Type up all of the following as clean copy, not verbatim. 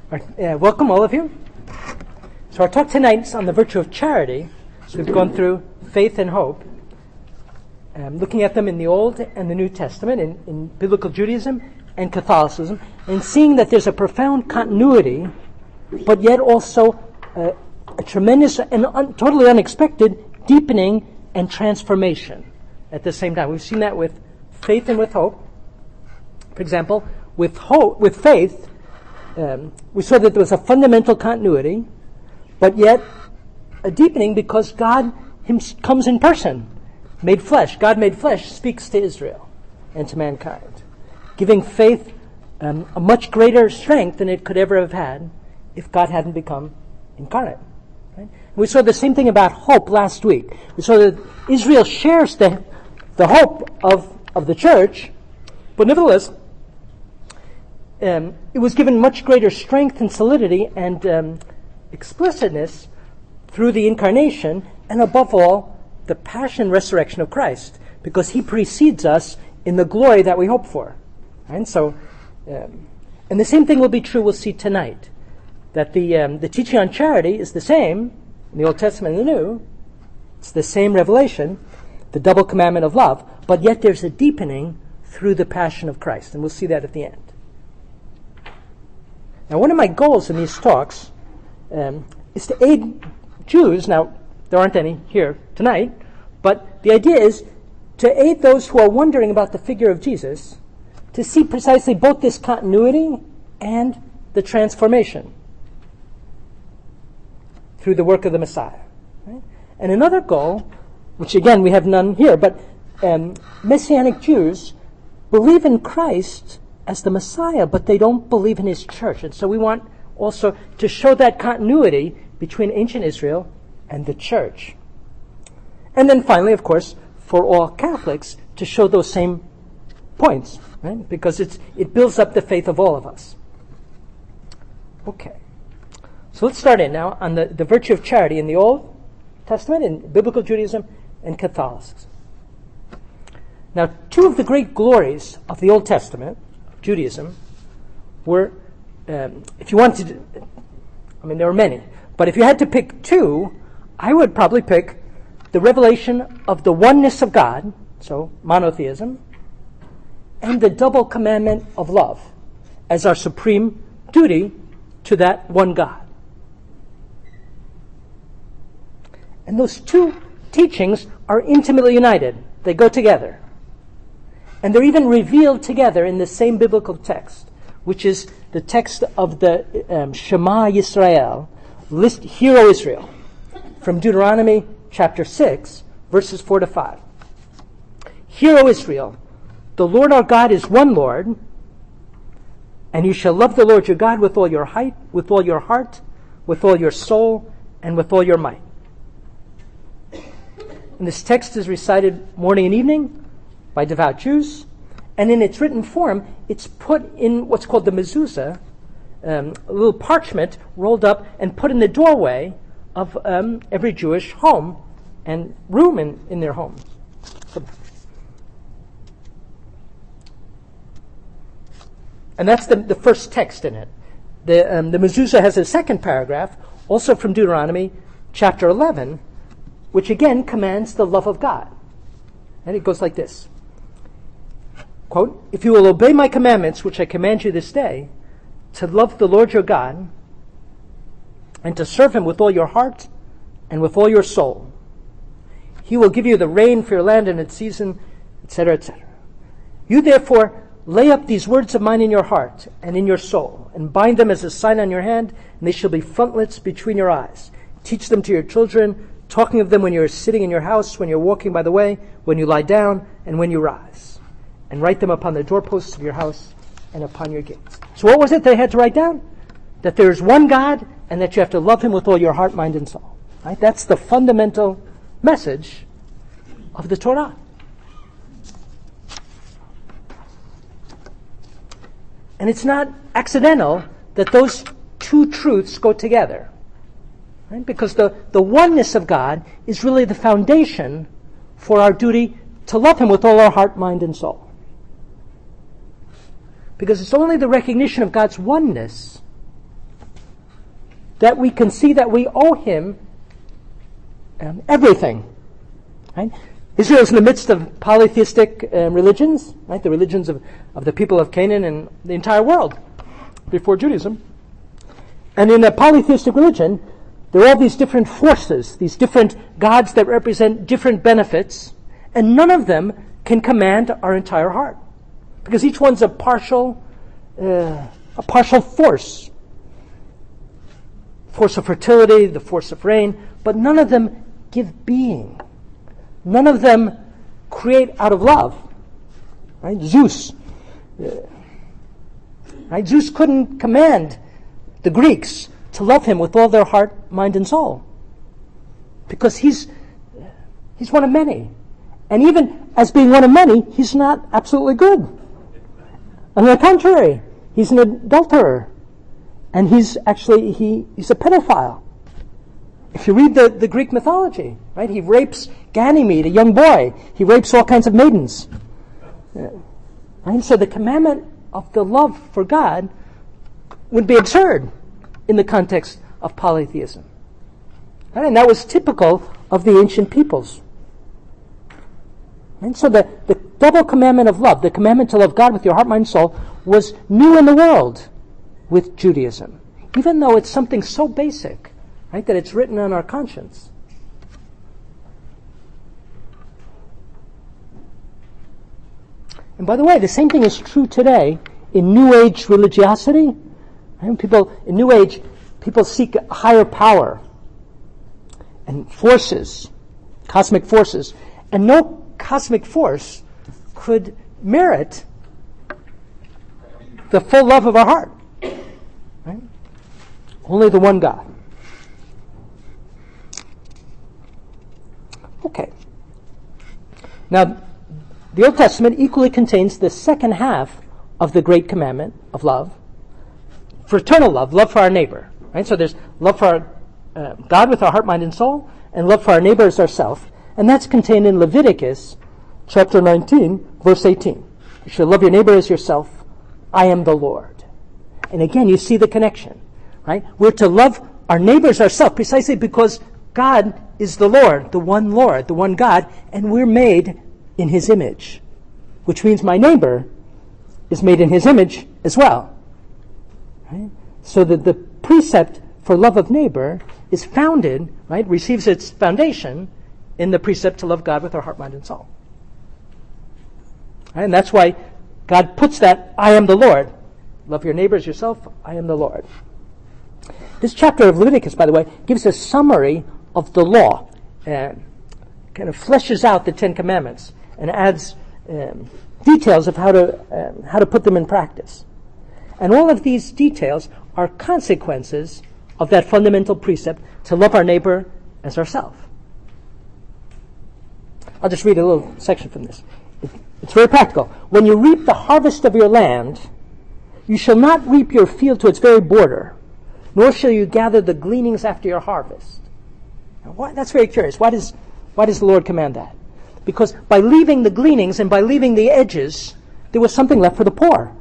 Welcome, all of you. So our talk tonight is on the virtue of charity. So we've gone through faith and hope, looking at them in the Old and the New Testament, in biblical Judaism and Catholicism, and seeing that there's a profound continuity, but yet also a tremendous and totally unexpected deepening and transformation at the same time. We've seen that with faith and with hope. For example, with faith, we saw that there was a fundamental continuity, but yet a deepening because God comes in person, made flesh. God made flesh speaks to Israel and to mankind, giving faith a much greater strength than it could ever have had if God hadn't become incarnate. Right? We saw the same thing about hope last week. We saw that Israel shares the hope of the church, but nevertheless, it was given much greater strength and solidity and explicitness through the incarnation, and above all, the passion and resurrection of Christ, because he precedes us in the glory that we hope for. And so, and the same thing will be true, we'll see tonight, that the teaching on charity is the same in the Old Testament and the New. It's the same revelation, the double commandment of love, but yet there's a deepening through the passion of Christ, and we'll see that at the end. Now, one of my goals in these talks is to aid Jews. Now, there aren't any here tonight, but the idea is to aid those who are wondering about the figure of Jesus to see precisely both this continuity and the transformation through the work of the Messiah. Right? And another goal, which again we have none here, but Messianic Jews believe in Christ as the Messiah, but they don't believe in his church. And so we want also to show that continuity between ancient Israel and the church. And then finally, of course, for all Catholics, to show those same points, right? Because it builds up the faith of all of us. Okay. So let's start in now on the virtue of charity in the Old Testament, in biblical Judaism and Catholicism. Now, two of the great glories of the Old Testament, Judaism, were, if you wanted to, there were many, but if you had to pick two, I would probably pick the revelation of the oneness of God, so monotheism, and the double commandment of love as our supreme duty to that one God. And those two teachings are intimately united. They go together. And they're even revealed together in the same biblical text, which is the text of the Shema Yisrael, Hear, O Israel, from Deuteronomy chapter 6, verses 4 to 5. Hear, O Israel, the Lord our God is one Lord, and you shall love the Lord your God with all your height, with all your heart, with all your soul, and with all your might. And this text is recited morning and evening by devout Jews, and in its written form, it's put in what's called the mezuzah, a little parchment rolled up and put in the doorway of every Jewish home and room in their homes. And that's the first text in it. The mezuzah has a second paragraph, also from Deuteronomy chapter 11, which again commands the love of God. And it goes like this. Quote, if you will obey my commandments, which I command you this day, to love the Lord your God, and to serve him with all your heart and with all your soul, he will give you the rain for your land in its season, etc., etc. You therefore lay up these words of mine in your heart and in your soul, and bind them as a sign on your hand, and they shall be frontlets between your eyes. Teach them to your children, talking of them when you're sitting in your house, when you're walking by the way, when you lie down, and when you rise. And write them upon the doorposts of your house and upon your gates. So what was it they had to write down? That there is one God, and that you have to love him with all your heart, mind, and soul. Right? That's the fundamental message of the Torah. And it's not accidental that those two truths go together. Right? Because the oneness of God is really the foundation for our duty to love him with all our heart, mind, and soul. Because it's only the recognition of God's oneness that we can see that we owe him everything. Right? Israel is in the midst of polytheistic religions, right? The religions of the people of Canaan and the entire world before Judaism. And in a polytheistic religion, there are all these different forces, these different gods that represent different benefits, and none of them can command our entire heart, because each one's a partial force. Force of fertility, the force of rain, but none of them give being. None of them create out of love. Right? Zeus. Right? Zeus couldn't command the Greeks to love him with all their heart, mind, and soul, because he's one of many. And even as being one of many, he's not absolutely good. On the contrary, he's an adulterer. And he's a pedophile. If you read the Greek mythology, right, he rapes Ganymede, a young boy. He rapes all kinds of maidens. Right? So the commandment of the love for God would be absurd in the context of polytheism. Right? And that was typical of the ancient peoples. And so the double commandment of love, the commandment to love God with your heart, mind, and soul, was new in the world with Judaism, even though it's something so basic, right, that it's written on our conscience. And by the way, the same thing is true today in New Age religiosity. Right? In New Age, people seek a higher power and forces, cosmic forces, and no cosmic force could merit the full love of our heart. Right? Only the one God. Okay. Now, the Old Testament equally contains the second half of the great commandment of love, fraternal love for our neighbor. Right? So there's love for God with our heart, mind, and soul, and love for our neighbor as ourselves. And that's contained in Leviticus chapter 19, verse 18. You shall love your neighbor as yourself. I am the Lord. And again, you see the connection. Right? We're to love our neighbors ourselves precisely because God is the Lord, the one God, and we're made in his image, which means my neighbor is made in his image as well. Right? So that the precept for love of neighbor is founded, right, receives its foundation in the precept to love God with our heart, mind, and soul. Right? And that's why God puts that, I am the Lord. Love your neighbor as yourself, I am the Lord. This chapter of Leviticus, by the way, gives a summary of the law, and kind of fleshes out the Ten Commandments and adds details of how to put them in practice. And all of these details are consequences of that fundamental precept to love our neighbor as ourselves. I'll just read a little section from this. It's very practical. When you reap the harvest of your land, you shall not reap your field to its very border, nor shall you gather the gleanings after your harvest. Now, that's very curious. Why does the Lord command that? Because by leaving the gleanings and by leaving the edges, there was something left for the poor.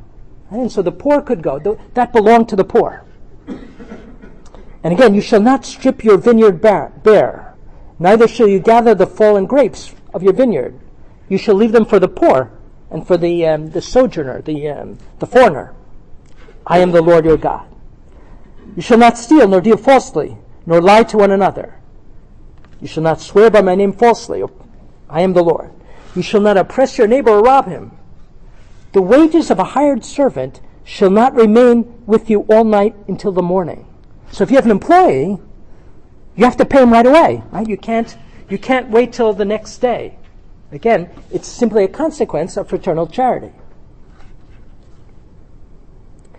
And so the poor could go. That belonged to the poor. And again, you shall not strip your vineyard bare, neither shall you gather the fallen grapes of your vineyard. You shall leave them for the poor and for the sojourner, the foreigner. I am the Lord your God. You shall not steal, nor deal falsely, nor lie to one another. You shall not swear by my name falsely. I am the Lord. You shall not oppress your neighbor or rob him. The wages of a hired servant shall not remain with you all night until the morning. So if you have an employee, you have to pay him right away. Right? You can't wait till the next day. Again, it's simply a consequence of fraternal charity.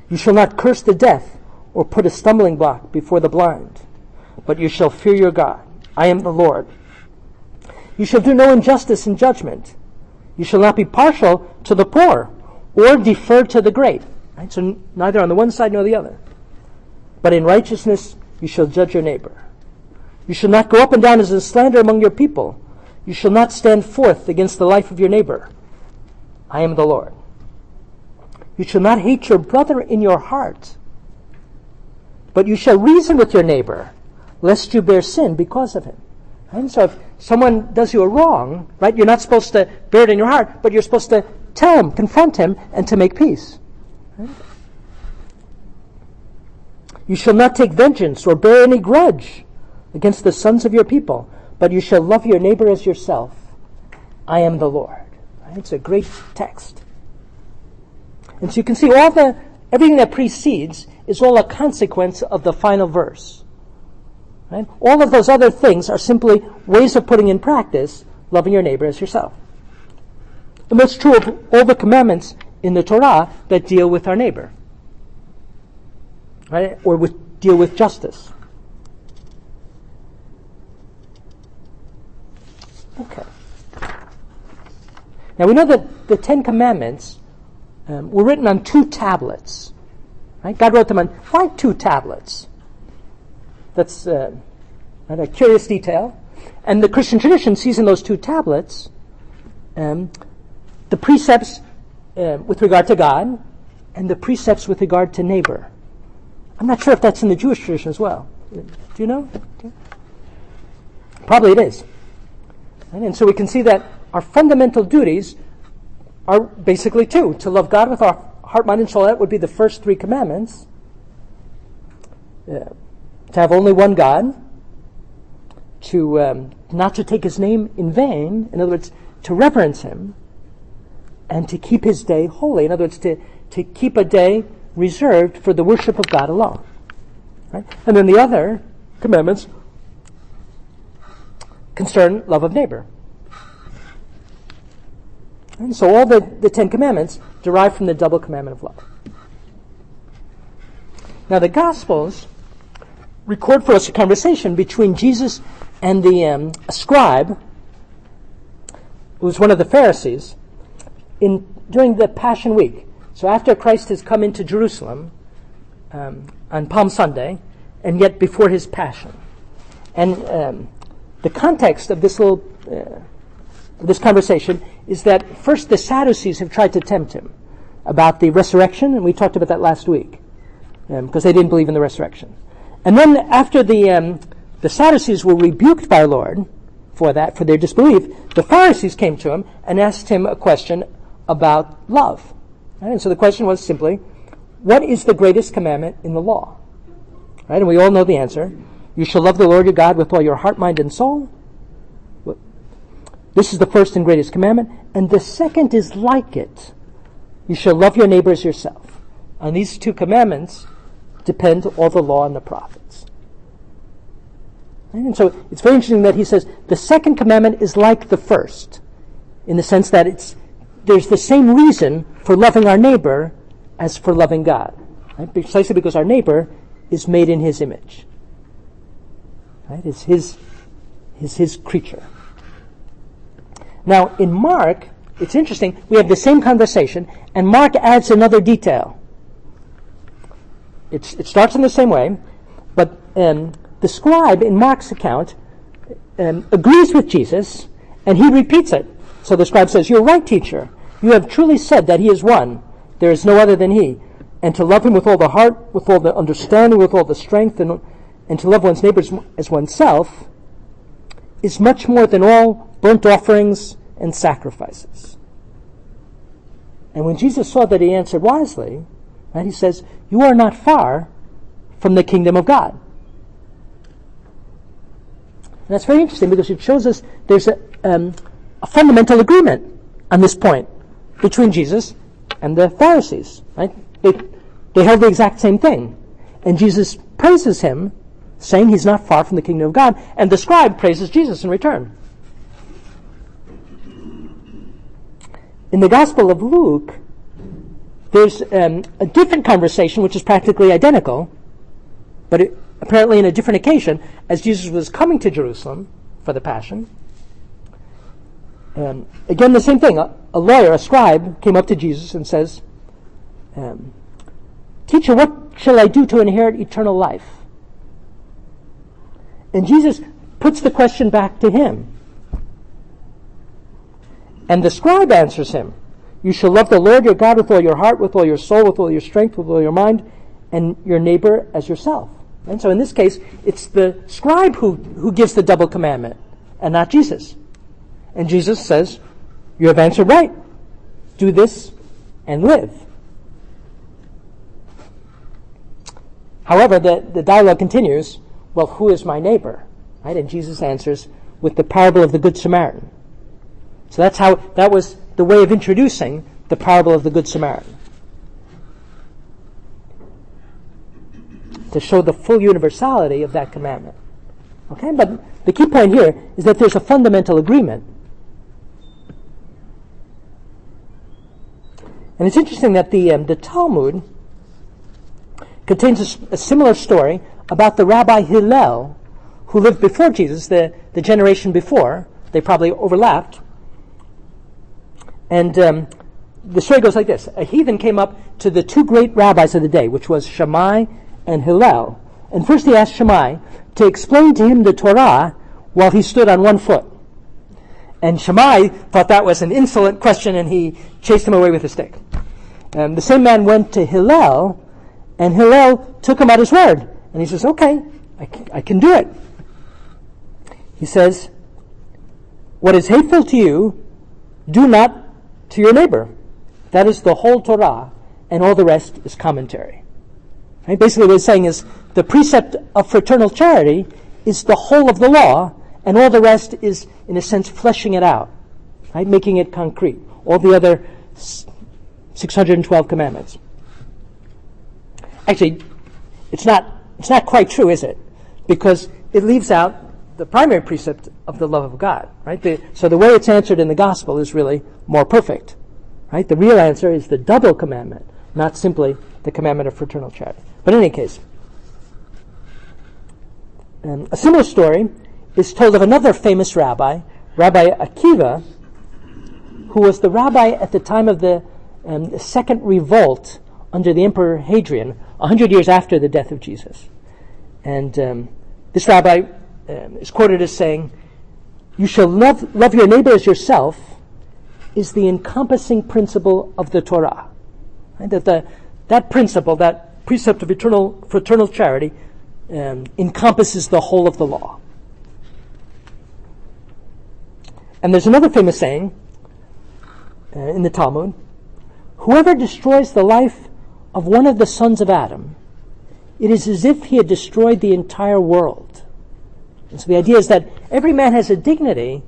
You shall not curse the deaf or put a stumbling block before the blind, but you shall fear your God. I am the Lord. You shall do no injustice in judgment. You shall not be partial to the poor or defer to the great. Right? So neither on the one side nor the other. But in righteousness you shall judge your neighbor. You shall not go up and down as a slander among your people. You shall not stand forth against the life of your neighbor. I am the Lord. You shall not hate your brother in your heart. but you shall reason with your neighbor, lest you bear sin because of him. Right? And so if someone does you a wrong, right, you're not supposed to bear it in your heart, but you're supposed to tell him, confront him, and to make peace. Right? You shall not take vengeance or bear any grudge against the sons of your people, but you shall love your neighbor as yourself. I am the Lord. Right? It's a great text. And so you can see everything that precedes is all a consequence of the final verse. Right? All of those other things are simply ways of putting in practice loving your neighbor as yourself. And that's true of all the commandments in the Torah that deal with our neighbor. Right? Or deal with justice. Okay. Now we know that the Ten Commandments were written on 2 tablets. Right? God wrote them on why 2 tablets? That's a curious detail. And the Christian tradition sees in those 2 tablets the precepts with regard to God and the precepts with regard to neighbor. I'm not sure if that's in the Jewish tradition as well. Do you know? Probably it is. And so we can see that our fundamental duties are basically 2. To love God with our heart, mind, and soul. That would be the first 3 commandments. To have only one God. To not to take his name in vain. In other words, to reverence him. And to keep his day holy. In other words, to keep a day reserved for the worship of God alone. Right? And then the other commandments concern love of neighbor. And so all the 10 commandments derive from the double commandment of love. Now the Gospels record for us a conversation between Jesus and a scribe, who was one of the Pharisees, during the Passion Week. So after Christ has come into Jerusalem on Palm Sunday, and yet before his Passion. And the context of this this conversation is that first the Sadducees have tried to tempt him about the resurrection, and we talked about that last week, because they didn't believe in the resurrection. And then after the Sadducees were rebuked by our Lord for their disbelief, the Pharisees came to him and asked him a question about love. Right? And so the question was simply, what is the greatest commandment in the law? Right? And we all know the answer. You shall love the Lord your God with all your heart, mind, and soul. This is the first and greatest commandment. And the second is like it. You shall love your neighbor as yourself. On these 2 commandments depend all the law and the prophets. And so it's very interesting that he says the second commandment is like the first, in the sense that there's the same reason for loving our neighbor as for loving God. Right? Precisely because our neighbor is made in his image. Right? Is his creature. Now, in Mark, it's interesting, we have the same conversation, and Mark adds another detail. It starts in the same way, but the scribe in Mark's account agrees with Jesus, and he repeats it. So the scribe says, "You're right, teacher. You have truly said that he is one. There is no other than he. And to love him with all the heart, with all the understanding, with all the strength, and to love one's neighbor as oneself is much more than all burnt offerings and sacrifices." And when Jesus saw that he answered wisely, right, he says, "You are not far from the kingdom of God." And that's very interesting because it shows us there's a fundamental agreement on this point between Jesus and the Pharisees. Right? They held the exact same thing. And Jesus praises him, saying he's not far from the kingdom of God. And the scribe praises Jesus in return. In the Gospel of Luke, there's a different conversation which is practically identical, but apparently in a different occasion, as Jesus was coming to Jerusalem for the Passion. Again, the same thing. A lawyer, a scribe, came up to Jesus and says, "Teacher, what shall I do to inherit eternal life?" And Jesus puts the question back to him. And the scribe answers him, "You shall love the Lord your God with all your heart, with all your soul, with all your strength, with all your mind, and your neighbor as yourself." And so in this case, it's the scribe who gives the double commandment, and not Jesus. And Jesus says, you have answered right. Do this and live. However, the dialogue continues, well, who is my neighbor? Right? And Jesus answers with the parable of the Good Samaritan. So that was the way of introducing the parable of the Good Samaritan, to show the full universality of that commandment. Okay, but the key point here is that there's a fundamental agreement. And it's interesting that the Talmud contains a similar story about the Rabbi Hillel, who lived before Jesus, the generation before. They probably overlapped. And the story goes like this. A heathen came up to the two great rabbis of the day, which was Shammai and Hillel. And first he asked Shammai to explain to him the Torah while he stood on one foot. And Shammai thought that was an insolent question, and he chased him away with a stick. The same man went to Hillel, and Hillel took him at his word. And he says, okay, I can do it. He says, what is hateful to you, do not to your neighbor. That is the whole Torah, and all the rest is commentary. Right? Basically what he's saying is the precept of fraternal charity is the whole of the law, and all the rest is, in a sense, fleshing it out, right? Making it concrete. All the other 612 commandments. Actually, it's not quite true, is it? Because it leaves out the primary precept of the love of God, right? So the way it's answered in the gospel is really more perfect, right? The real answer is the double commandment, not simply the commandment of fraternal charity. But in any case, a similar story is told of another famous rabbi, Rabbi Akiva, who was the rabbi at the time of the second revolt under the Emperor Hadrian, 100 years after the death of Jesus. And this rabbi is quoted as saying, you shall love your neighbor as yourself is the encompassing principle of the Torah. Right? That principle, that precept of fraternal charity, encompasses the whole of the law. And there's another famous saying in the Talmud, whoever destroys the life of one of the sons of Adam, it is as if he had destroyed the entire world. And so the idea is that every man has a dignity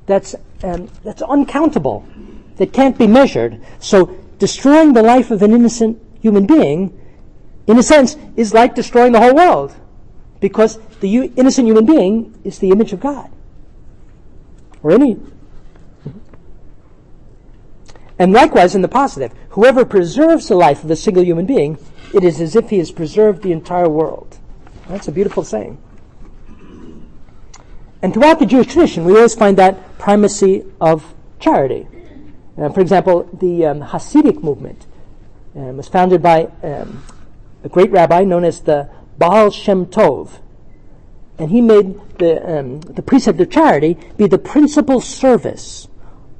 that's uncountable, that can't be measured. So destroying the life of an innocent human being, in a sense, is like destroying the whole world, because the innocent human being is the image of God. Or any. And likewise in the positive, whoever preserves the life of a single human being, it is as if he has preserved the entire world. That's a beautiful saying. And throughout the Jewish tradition, we always find that primacy of charity. For example, the Hasidic movement was founded by a great rabbi known as the Baal Shem Tov. And he made the precept of charity be the principal service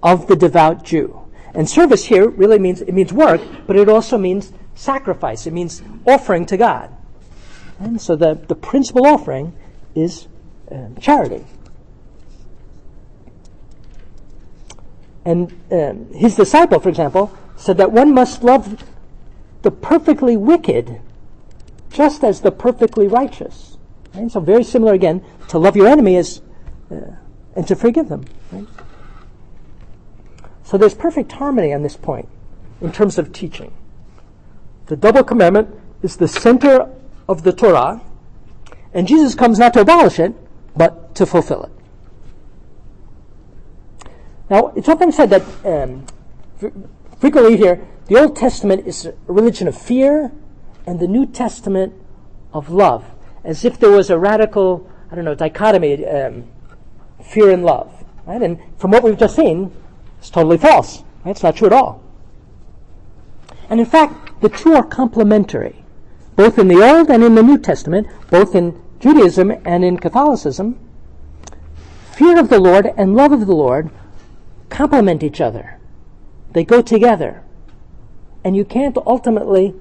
of the devout Jew. And service here really means work, but it also means sacrifice. It means offering to God. And so the principal offering is charity. And his disciple, for example, said that one must love the perfectly wicked just as the perfectly righteous. Right? So very similar again to love your enemy and to forgive them. Right? So there's perfect harmony on this point in terms of teaching. The double commandment is the center of the Torah, and Jesus comes not to abolish it, but to fulfill it. Now, it's often said that frequently here, the Old Testament is a religion of fear, and the New Testament of love, as if there was a radical, dichotomy, fear and love. Right? And from what we've just seen, it's totally false. Right? It's not true at all. And in fact, the two are complementary, both in the Old and in the New Testament, both in Judaism and in Catholicism. Fear of the Lord and love of the Lord complement each other. They go together. And you can't ultimately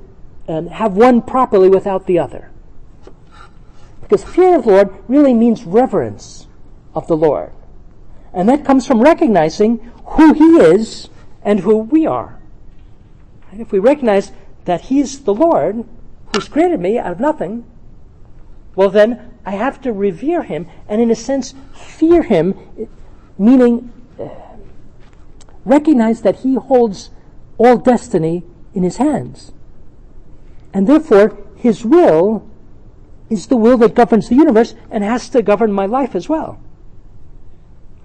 have one properly without the other. Because fear of the Lord really means reverence of the Lord. And that comes from recognizing who He is and who we are. And if we recognize that He's the Lord who's created me out of nothing, well then I have to revere Him and in a sense fear Him, meaning recognize that He holds all destiny in His hands. And therefore His will is the will that governs the universe and has to govern my life as well.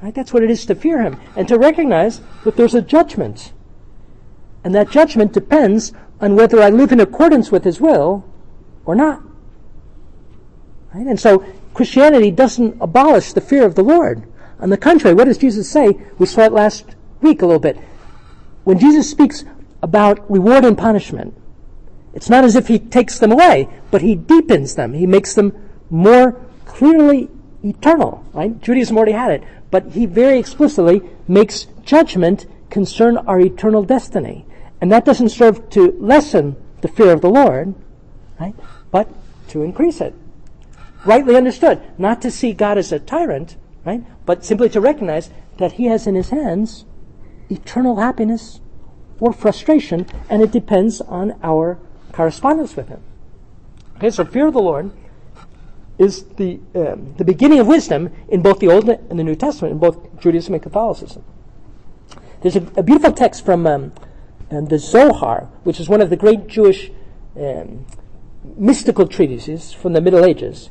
Right? That's what it is to fear Him and to recognize that there's a judgment. And that judgment depends on whether I live in accordance with His will or not. Right? And so Christianity doesn't abolish the fear of the Lord. On the contrary, what does Jesus say? We saw it last week a little bit. When Jesus speaks about reward and punishment, it's not as if He takes them away, but He deepens them. He makes them more clearly eternal. Right? Judaism already had it, but He very explicitly makes judgment concern our eternal destiny. And that doesn't serve to lessen the fear of the Lord, right? But to increase it. Rightly understood. Not to see God as a tyrant, right? But simply to recognize that He has in His hands eternal happiness or frustration, and it depends on our correspondence with Him. Okay, so fear of the Lord is the beginning of wisdom in both the Old and the New Testament, in both Judaism and Catholicism. There's a beautiful text from the Zohar, which is one of the great Jewish mystical treatises from the Middle Ages.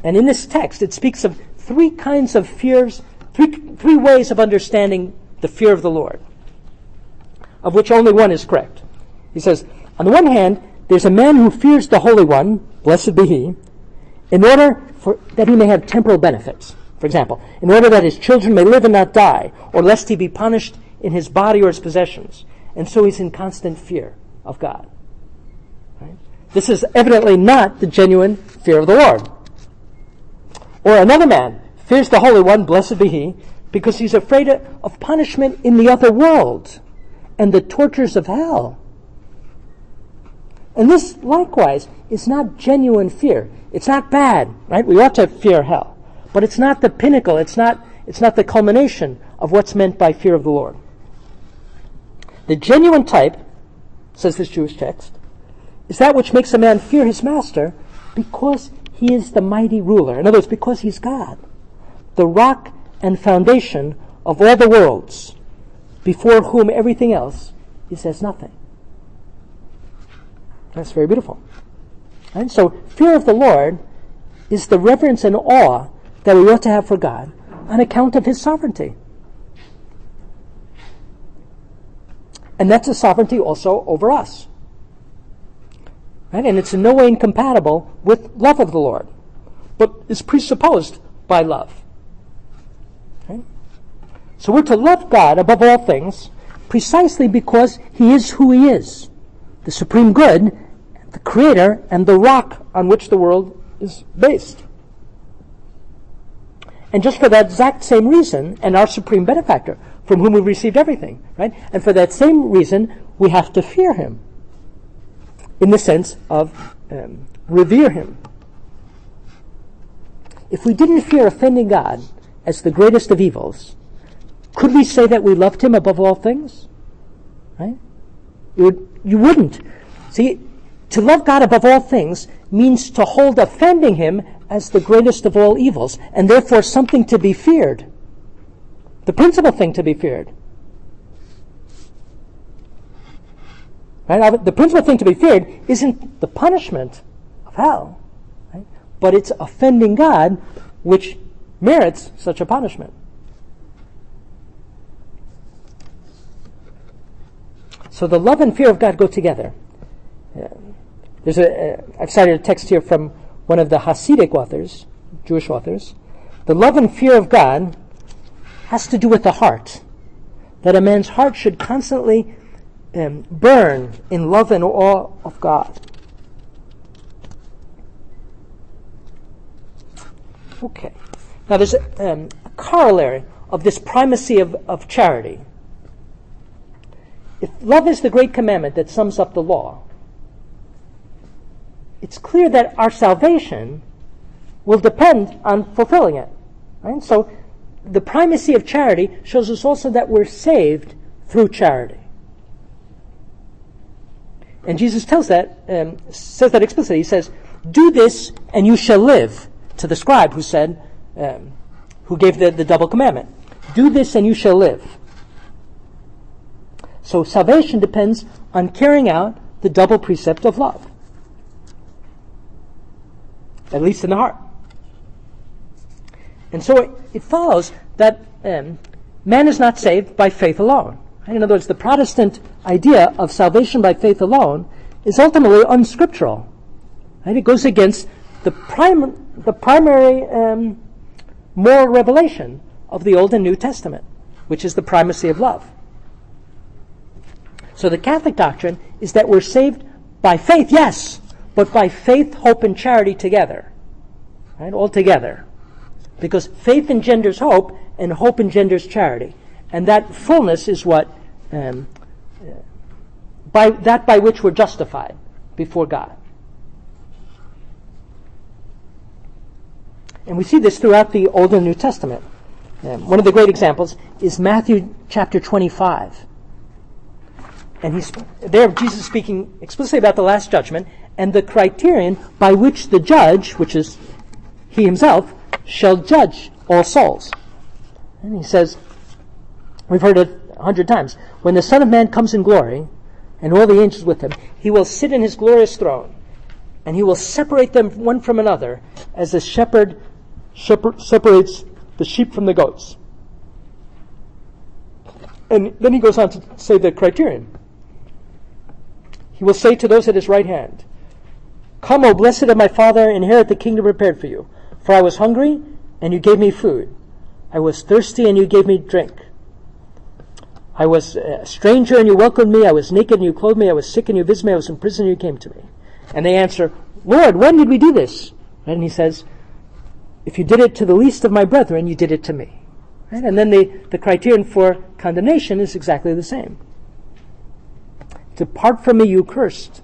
And in this text, it speaks of three kinds of fears, three ways of understanding the fear of the Lord, of which only one is correct. He says, on the one hand, there's a man who fears the Holy One, blessed be He, in order that he may have temporal benefits. For example, in order that his children may live and not die, or lest he be punished in his body or his possessions. And so he's in constant fear of God. Right? This is evidently not the genuine fear of the Lord. Or another man fears the Holy One, blessed be He, because he's afraid of punishment in the other world and the tortures of hell. And this, likewise, is not genuine fear. It's not bad, right? We ought to fear hell. But it's not the pinnacle. It's not the culmination of what's meant by fear of the Lord. The genuine type, says this Jewish text, is that which makes a man fear his master because he is the mighty ruler. In other words, because he's God, the rock and foundation of all the worlds, before whom everything else is as nothing. That's very beautiful. And so fear of the Lord is the reverence and awe that we ought to have for God on account of His sovereignty. And that's a sovereignty also over us. Right? And it's in no way incompatible with love of the Lord, but is presupposed by love. Right? So we're to love God above all things precisely because He is who He is, the supreme good, the creator, and the rock on which the world is based. And just for that exact same reason, and our supreme benefactor, from whom we've received everything, right? And for that same reason, we have to fear Him, in the sense of revere Him. If we didn't fear offending God as the greatest of evils, could we say that we loved Him above all things? Right? You wouldn't. See, to love God above all things means to hold offending Him as the greatest of all evils, and therefore something to be feared. The principal thing to be feared. Right? The principal thing to be feared isn't the punishment of hell, right? But it's offending God, which merits such a punishment. So the love and fear of God go together. I've cited a text here from one of the Hasidic authors, Jewish authors. The love and fear of God has to do with the heart. That a man's heart should constantly burn in love and awe of God. Okay. Now there's a corollary of this primacy of charity. If love is the great commandment that sums up the law, it's clear that our salvation will depend on fulfilling it. Right? So the primacy of charity shows us also that we're saved through charity. And Jesus says that explicitly. He says, "Do this and you shall live," to the scribe who said, who gave the double commandment. Do this and you shall live. So salvation depends on carrying out the double precept of love, at least in the heart. And so it follows that man is not saved by faith alone. In other words, the Protestant idea of salvation by faith alone is ultimately unscriptural. Right? It goes against the primary moral revelation of the Old and New Testament, which is the primacy of love. So the Catholic doctrine is that we're saved by faith, yes, but by faith, hope, and charity together. Right? All together. Because faith engenders hope, and hope engenders charity. And that fullness is what, by which we're justified before God. And we see this throughout the Old and New Testament. One of the great examples is Matthew chapter 25. And Jesus is speaking explicitly about the Last Judgment, and the criterion by which the judge, which is he himself, shall judge all souls. And he says, we've heard it 100 times, when the Son of Man comes in glory, and all the angels with him, he will sit in his glorious throne, and he will separate them one from another, as a shepherd separates the sheep from the goats. And then he goes on to say the criterion. He will say to those at his right hand, "Come, O blessed of my Father, inherit the kingdom prepared for you. For I was hungry, and you gave me food. I was thirsty, and you gave me drink. I was a stranger, and you welcomed me. I was naked, and you clothed me. I was sick, and you visited me. I was in prison, and you came to me." And they answer, "Lord, when did we do this?" And he says, "If you did it to the least of my brethren, you did it to me." Right? And then the criterion for condemnation is exactly the same. "Depart from me, you cursed,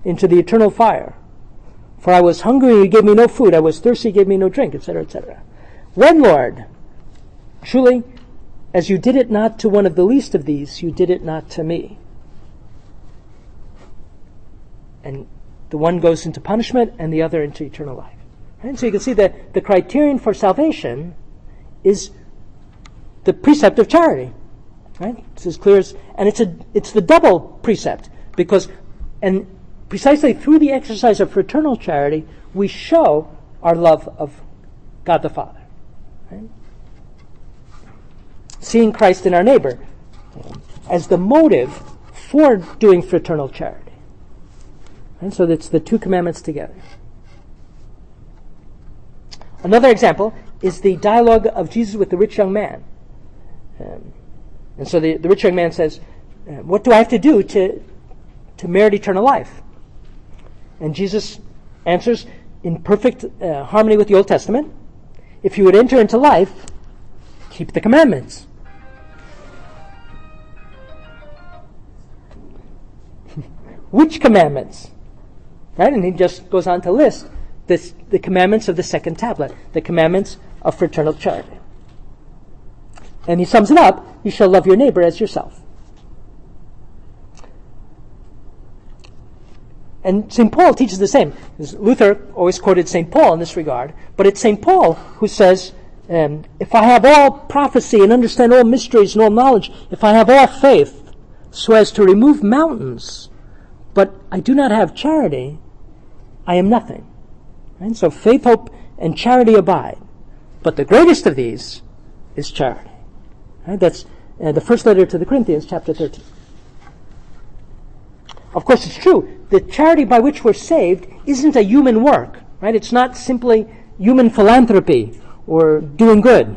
into the eternal fire. For I was hungry, and you gave me no food. I was thirsty, you gave me no drink," etc., etc. When, Lord? Truly, as you did it not to one of the least of these, you did it not to me. And the one goes into punishment, and the other into eternal life. Right? So you can see that the criterion for salvation is the precept of charity. Right? It's as clear as, and it's the double precept, because, and precisely through the exercise of fraternal charity, we show our love of God the Father. Right? Seeing Christ in our neighbor as the motive for doing fraternal charity. And so that's the two commandments together. Another example is the dialogue of Jesus with the rich young man. And so the rich young man says, "What do I have to do to merit eternal life?" And Jesus answers in perfect harmony with the Old Testament, "If you would enter into life, keep the commandments." Which commandments? Right? And he just goes on to list the commandments of the second tablet, the commandments of fraternal charity. And he sums it up, "You shall love your neighbor as yourself." And St. Paul teaches the same. Luther always quoted St. Paul in this regard, but it's St. Paul who says, if I have all prophecy and understand all mysteries and all knowledge, if I have all faith so as to remove mountains, but I do not have charity, I am nothing. Right? So faith, hope, and charity abide. But the greatest of these is charity. Right? That's the first letter to the Corinthians, chapter 13. Of course, it's true. The charity by which we're saved isn't a human work. Right? It's not simply human philanthropy or doing good.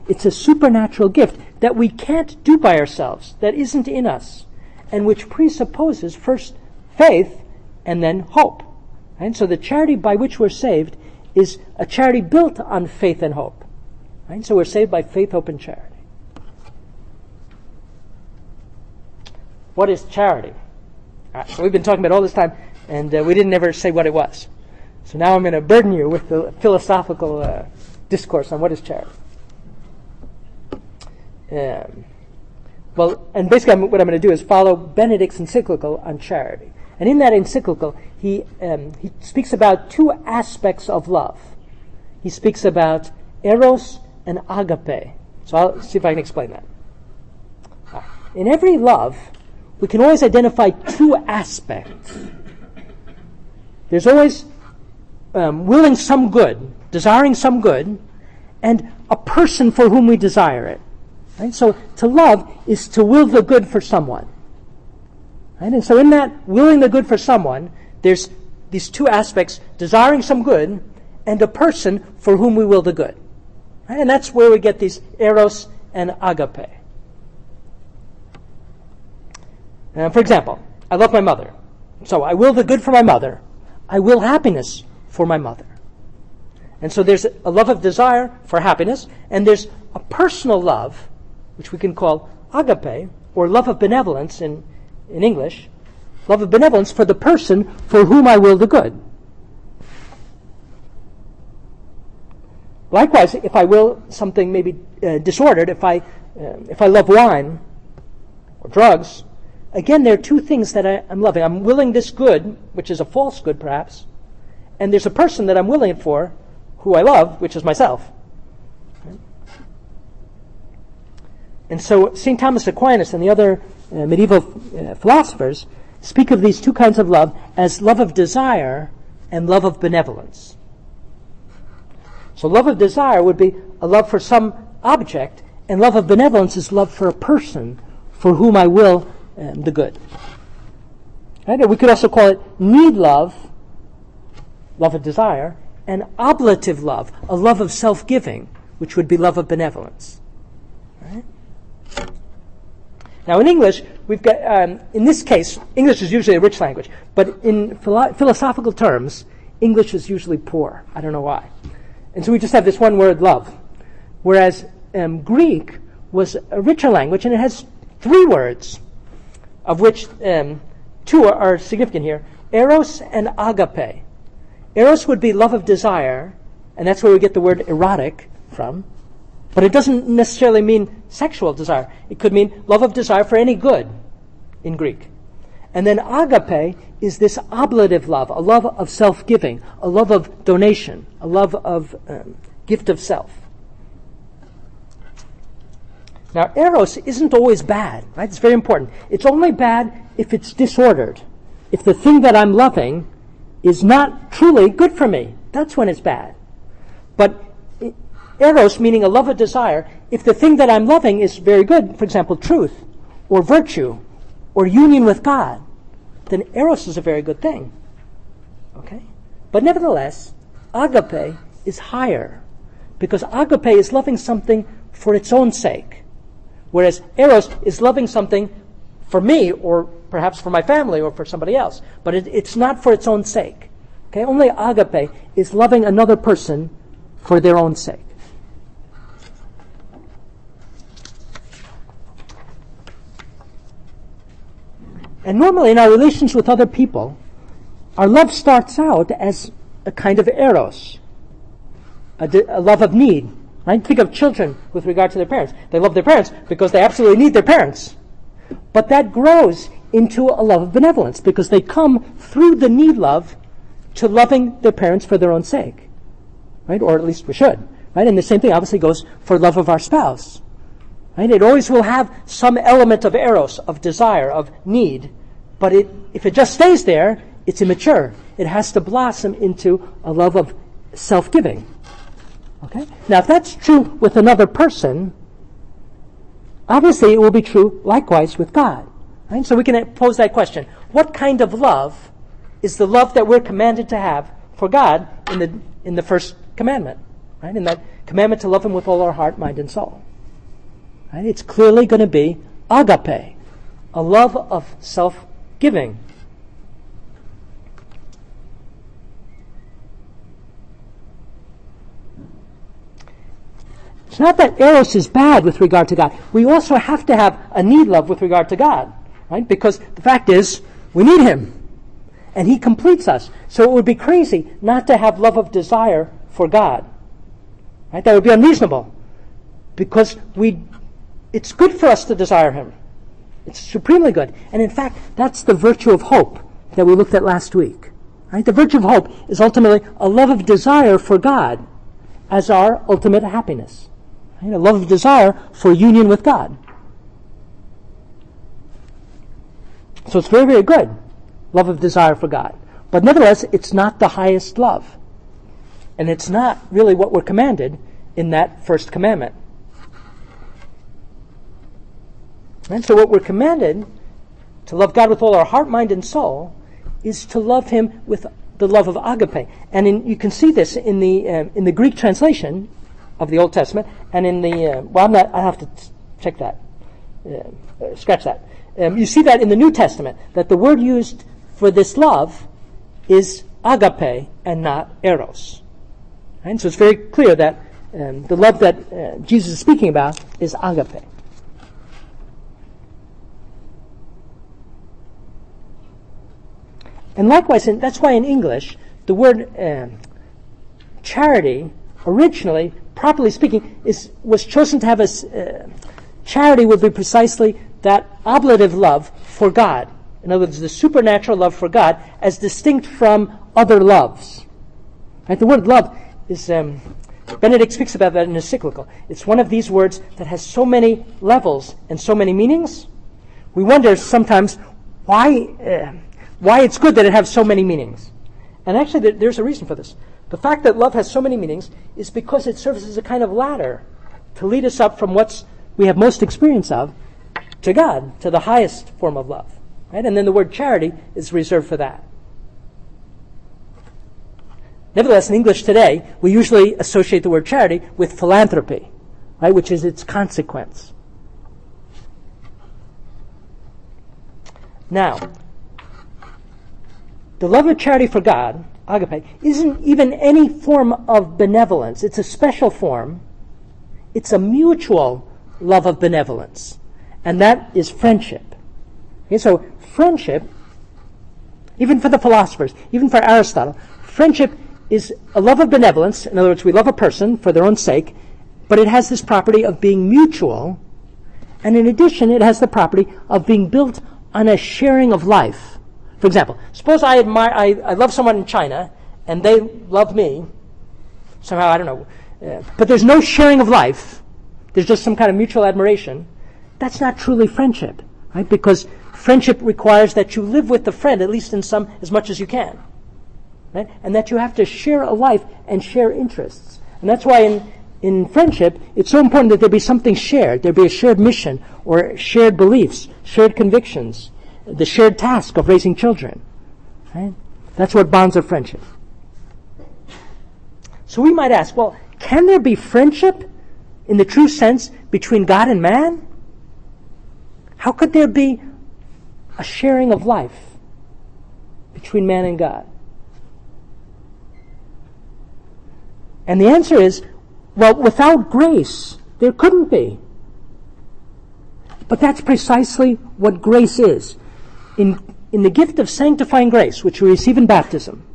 It's a supernatural gift that we can't do by ourselves, that isn't in us, and which presupposes first faith and then hope. Right? So the charity by which we're saved is a charity built on faith and hope. Right? So we're saved by faith, hope, and charity. What is charity? So we've been talking about it all this time, and we didn't ever say what it was. So now I'm going to burden you with the philosophical discourse on what is charity. And basically what I'm going to do is follow Benedict's encyclical on charity. And in that encyclical, he speaks about two aspects of love. He speaks about eros and agape. So I'll see if I can explain that. In every love, we can always identify two aspects. There's always willing some good, desiring some good, and a person for whom we desire it. Right? So to love is to will the good for someone. Right? And so in that willing the good for someone, there's these two aspects, desiring some good and a person for whom we will the good. Right? And that's where we get these eros and agape. For example, I love my mother. So I will the good for my mother. I will happiness for my mother. And so there's a love of desire for happiness, and there's a personal love, which we can call agape, or love of benevolence in English, love of benevolence for the person for whom I will the good. Likewise, if I will something maybe disordered, if I love wine or drugs, again, there are two things that I'm loving. I'm willing this good, which is a false good perhaps, and there's a person that I'm willing it for, who I love, which is myself. And so St. Thomas Aquinas and the other medieval philosophers speak of these two kinds of love as love of desire and love of benevolence. So love of desire would be a love for some object, and love of benevolence is love for a person for whom I will the good. Right? Or we could also call it need love, love of desire, and oblative love, a love of self-giving, which would be love of benevolence. Right? Now in English, we've got, in this case, English is usually a rich language, but in philosophical terms, English is usually poor. I don't know why. And so we just have this one word, love. Whereas Greek was a richer language, and it has three words, of which two are significant here, eros and agape. Eros would be love of desire, and that's where we get the word erotic from. But it doesn't necessarily mean sexual desire. It could mean love of desire for any good in Greek. And then agape is this oblative love, a love of self-giving, a love of donation, a love of gift of self. Now, eros isn't always bad, right? It's very important. It's only bad if it's disordered. If the thing that I'm loving is not truly good for me, that's when it's bad. But eros, meaning a love of desire, if the thing that I'm loving is very good, for example, truth, or virtue, or union with God, then eros is a very good thing. Okay? But nevertheless, agape is higher, because agape is loving something for its own sake, whereas eros is loving something for me, or perhaps for my family, or for somebody else. But it's not for its own sake. Okay? Only agape is loving another person for their own sake. And normally in our relations with other people, our love starts out as a kind of eros, a love of need. Right? Think of children with regard to their parents. They love their parents because they absolutely need their parents. But that grows into a love of benevolence because they come through the need love to loving their parents for their own sake. Right? Or at least we should. Right? And the same thing obviously goes for love of our spouse. Right? It always will have some element of eros, of desire, of need. But if it just stays there, it's immature. It has to blossom into a love of self-giving. Okay? Now, if that's true with another person, obviously it will be true likewise with God. Right? So we can pose that question. What kind of love is the love that we're commanded to have for God in the first commandment? Right? In that commandment to love Him with all our heart, mind, and soul. Right? It's clearly going to be agape, a love of self-giving. It's not that eros is bad with regard to God. We also have to have a need love with regard to God, right? Because the fact is, we need Him. And he completes us. So it would be crazy not to have love of desire for God. Right? That would be unreasonable. Because it's good for us to desire him. It's supremely good. And in fact, that's the virtue of hope that we looked at last week. Right? The virtue of hope is ultimately a love of desire for God as our ultimate happiness. Right? A love of desire for union with God. So it's very, very good. Love of desire for God. But nevertheless, it's not the highest love. And it's not really what we're commanded in that first commandment. And so what we're commanded, to love God with all our heart, mind, and soul, is to love him with the love of agape. And you can see this in the Greek translation of the Old Testament, and in the, I have to check that, scratch that. You see that in the New Testament, that the word used for this love is agape and not eros. And so it's very clear that the love that Jesus is speaking about is agape. And likewise, that's why in English, the word charity, originally, properly speaking, was chosen to have charity would be precisely that ablative love for God. In other words, the supernatural love for God as distinct from other loves. Right? The word love is, Benedict speaks about that in his cyclical. It's one of these words that has so many levels and so many meanings. We wonder sometimes why it's good that it has so many meanings. And actually, there's a reason for this. The fact that love has so many meanings is because it serves as a kind of ladder to lead us up from what we have most experience of to God, to the highest form of love. Right? And then the word charity is reserved for that. Nevertheless, in English today, we usually associate the word charity with philanthropy, right, which is its consequence. Now, the love of charity for God, agape, isn't even any form of benevolence. It's a special form. It's a mutual love of benevolence. And that is friendship. Okay, so friendship, even for the philosophers, even for Aristotle, friendship is a love of benevolence. In other words, we love a person for their own sake, but it has this property of being mutual. And in addition, it has the property of being built on a sharing of life. For example, suppose I love someone in China, and they love me. Somehow, I don't know. But there's no sharing of life. There's just some kind of mutual admiration. That's not truly friendship, right? Because friendship requires that you live with the friend, at least in as much as you can. Right? And that you have to share a life and share interests. And that's why in friendship, it's so important that there be something shared. There be a shared mission, or shared beliefs, shared convictions, the shared task of raising children. Right? That's what bonds a friendship. So we might ask, well, can there be friendship in the true sense between God and man? How could there be a sharing of life between man and God? And the answer is, well, without grace, there couldn't be. But that's precisely what grace is. In the gift of sanctifying grace, which we receive in baptism,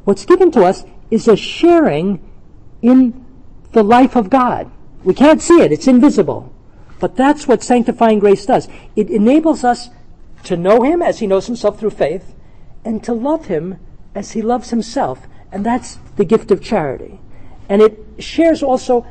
what's given to us is a sharing in the life of God. We can't see it, it's invisible. But that's what sanctifying grace does. It enables us to know him as he knows himself through faith, and to love him as he loves himself. And that's the gift of charity. And it shares also,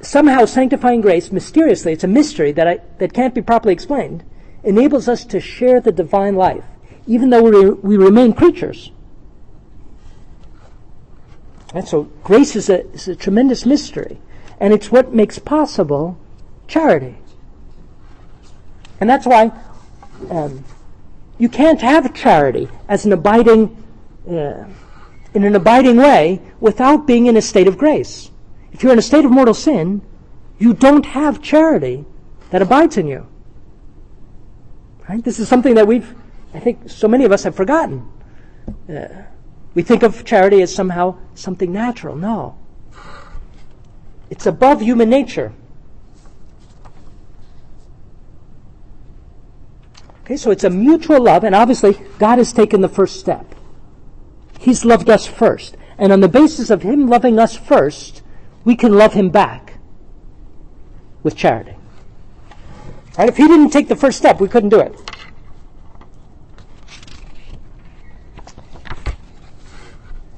somehow sanctifying grace, mysteriously, it's a mystery that can't be properly explained, enables us to share the divine life, even though we remain creatures. And so grace is a tremendous mystery, and it's what makes possible charity. And that's why you can't have charity as in an abiding way without being in a state of grace. If you're in a state of mortal sin, you don't have charity that abides in you. Right? This is something that I think so many of us have forgotten. We think of charity as somehow something natural. No. It's above human nature. Okay, so it's a mutual love, and obviously God has taken the first step. He's loved us first. And on the basis of Him loving us first, we can love Him back with charity. Right? If He didn't take the first step, we couldn't do it.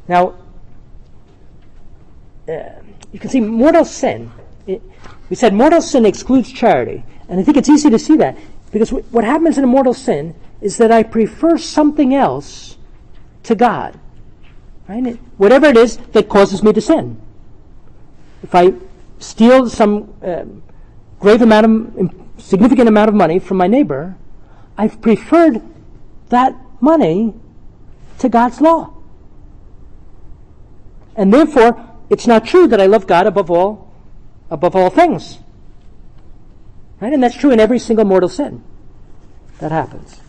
Now, you can see mortal sin. We said mortal sin excludes charity. And I think it's easy to see that. Because what happens in a mortal sin is that I prefer something else to God. Right? Whatever it is that causes me to sin. If I steal some significant amount of money from my neighbor, I've preferred that money to God's law. And therefore, it's not true that I love God above all things. Right? And that's true in every single mortal sin that happens.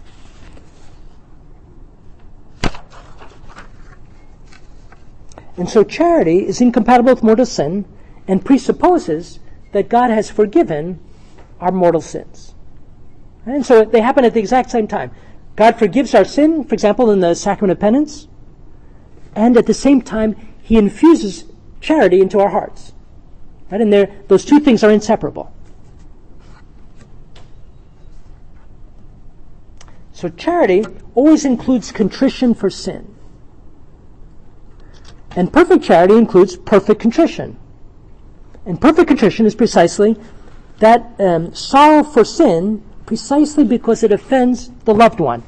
And so charity is incompatible with mortal sin and presupposes that God has forgiven our mortal sins. And so they happen at the exact same time. God forgives our sin, for example, in the sacrament of penance, and at the same time, He infuses charity into our hearts. Right? And those two things are inseparable. So charity always includes contrition for sin. And perfect charity includes perfect contrition. And perfect contrition is precisely that sorrow for sin, precisely because it offends the loved one.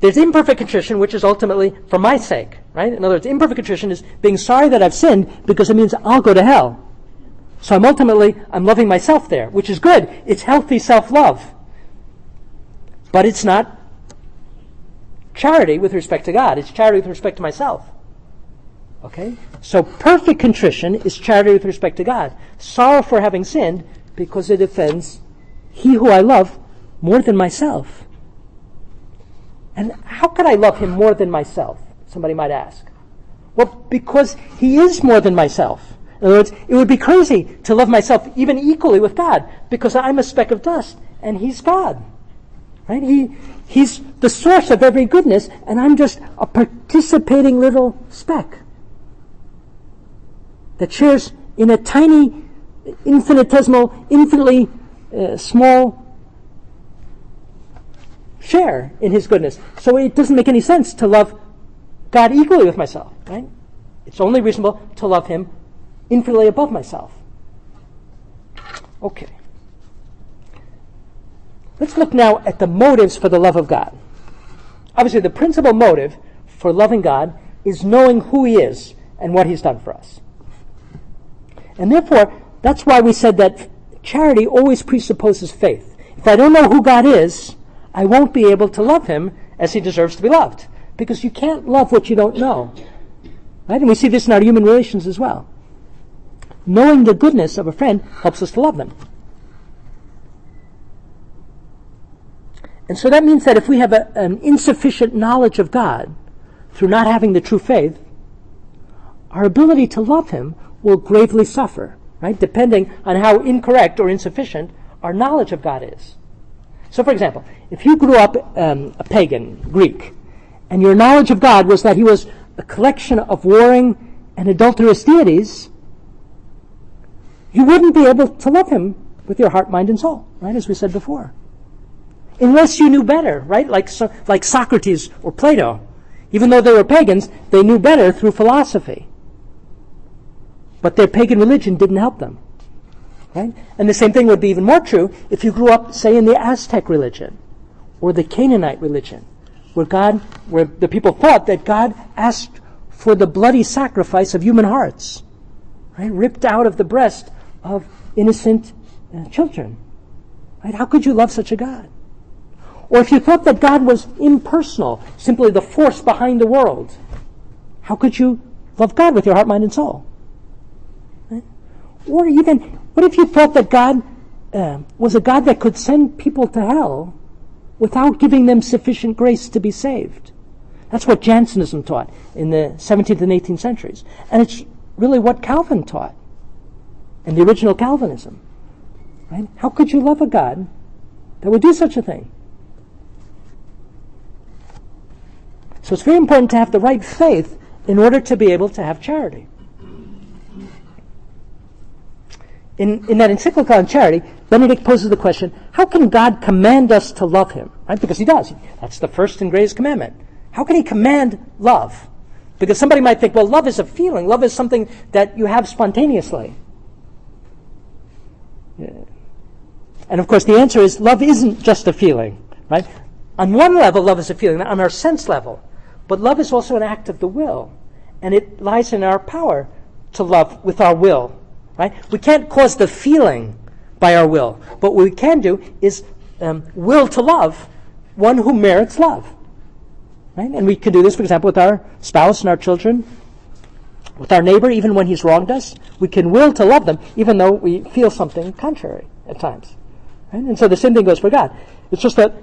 There's imperfect contrition, which is ultimately for my sake, right? In other words, imperfect contrition is being sorry that I've sinned because it means I'll go to hell. So I'm loving myself there, which is good. It's healthy self-love. But it's not charity with respect to God. It's charity with respect to myself. Okay? So perfect contrition is charity with respect to God. Sorrow for having sinned because it offends He who I love more than myself. And how could I love Him more than myself? Somebody might ask. Well, because He is more than myself. In other words, it would be crazy to love myself even equally with God, because I'm a speck of dust and He's God. Right? He's the source of every goodness, and I'm just a participating little speck that shares in a tiny, infinitesimal, infinitely small share in His goodness. So it doesn't make any sense to love God equally with myself. Right? It's only reasonable to love Him infinitely above myself. Okay. Let's look now at the motives for the love of God. Obviously, the principal motive for loving God is knowing who He is and what He's done for us. And therefore, that's why we said that charity always presupposes faith. If I don't know who God is, I won't be able to love Him as He deserves to be loved. Because you can't love what you don't know. Right? And we see this in our human relations as well. Knowing the goodness of a friend helps us to love them. And so that means that if we have an insufficient knowledge of God through not having the true faith, our ability to love Him will gravely suffer, right? Depending on how incorrect or insufficient our knowledge of God is. So, for example, if you grew up a pagan, Greek, and your knowledge of God was that He was a collection of warring and adulterous deities, you wouldn't be able to love Him with your heart, mind, and soul, right? As we said before. Unless you knew better, right? Like Socrates or Plato. Even though they were pagans, they knew better through philosophy. But their pagan religion didn't help them. Right? And the same thing would be even more true if you grew up, say, in the Aztec religion or the Canaanite religion, where the people thought that God asked for the bloody sacrifice of human hearts, right? Ripped out of the breast of innocent children. Right? How could you love such a God? Or if you thought that God was impersonal, simply the force behind the world, how could you love God with your heart, mind, and soul? Right? Or even, what if you thought that God was a God that could send people to hell without giving them sufficient grace to be saved? That's what Jansenism taught in the 17th and 18th centuries. And it's really what Calvin taught in the original Calvinism. Right? How could you love a God that would do such a thing? So it's very important to have the right faith in order to be able to have charity. In that encyclical on charity, Benedict poses the question, how can God command us to love him? Right? Because he does. That's the first and greatest commandment. How can he command love? Because somebody might think, well, love is a feeling. Love is something that you have spontaneously. Yeah. And of course, the answer is love isn't just a feeling. Right? On one level, love is a feeling, on our sense level. But love is also an act of the will. And it lies in our power to love with our will. Right? We can't cause the feeling by our will. But what we can do is will to love one who merits love. Right? And we can do this, for example, with our spouse and our children, with our neighbor, even when he's wronged us. We can will to love them, even though we feel something contrary at times. Right? And so the same thing goes for God. It's just that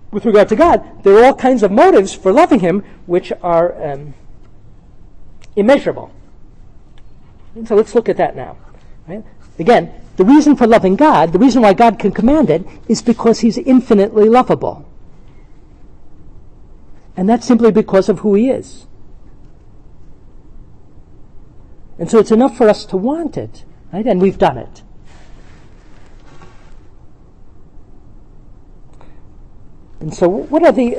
with regard to God, there are all kinds of motives for loving him which are immeasurable. And so let's look at that now. Right? Again, the reason for loving God, the reason why God can command it, is because he's infinitely lovable. And that's simply because of who he is. And so it's enough for us to want it, right? And we've done it. And so what are the,